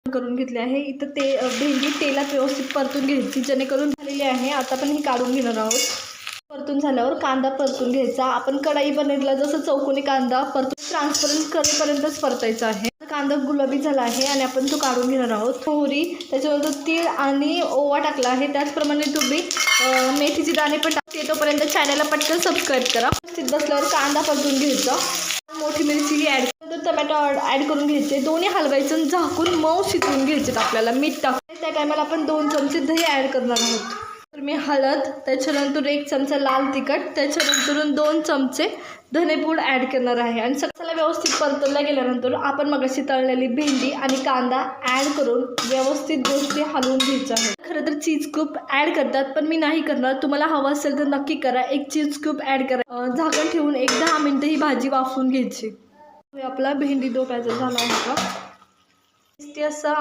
करून घेतले आहे। इथं ते भेंडी तेलात व्यवस्थित परतून घ्यायची, जेणेकरून झालेली आहे। आता आपण ही काढून घेणार आहोत। परतून झाल्यावर कांदा परतून घ्यायचा। आपण कढई पनीरला जसं चौकोनी कांदा परतून ट्रान्सपरंट करेपर्यंतच परतायचा आहे। कांदा गुलाबी झाला आहे आणि आपण तो काढून घेणार आहोत। मोहरी, त्याच्यानंतर तीळ आणि ओवा टाकला आहे। त्याचप्रमाणे तुम्ही मेथीची दाणे पण टाकते। तोपर्यंत चॅनलला पटकन सबस्क्राईब करा। व्यवस्थित बसल्यावर कांदा परतून घ्यायचा, मोठी मिरची ही ॲड, टमॅटो ॲड करून घ्यायचे, दोन्ही हलवायचं, झाकून मऊ शिजवून घ्यायचे। आपल्याला मीठ टाकून त्या टायमाला आपण 2 चमचे दही ॲड करणार आहोत। तर मी हळद, त्याच्यानंतर 1 चमचा लाल तिखट, त्याच्यानंतर 2 चमचे धनेपूड ॲड करणार आहे। आणि सगळं व्यवस्थित परतवल्या गेल्यानंतर आपण मगाशी तळलेली भेंडी आणि कांदा ॲड करून व्यवस्थित गोष्टी हलवून घ्यायच्या आहेत। खरं तर चीज क्यूब ॲड करतात, पण मी नाही करणार। तुम्हाला हवं असेल तर नक्की करा। 1 चीज क्यूब ॲड करा, झाकण ठेवून 10 मिनटं ही भाजी वाफवून घ्यायची। आपला भेंडी डोप्याचा झाला आहे का, टेस्टी असा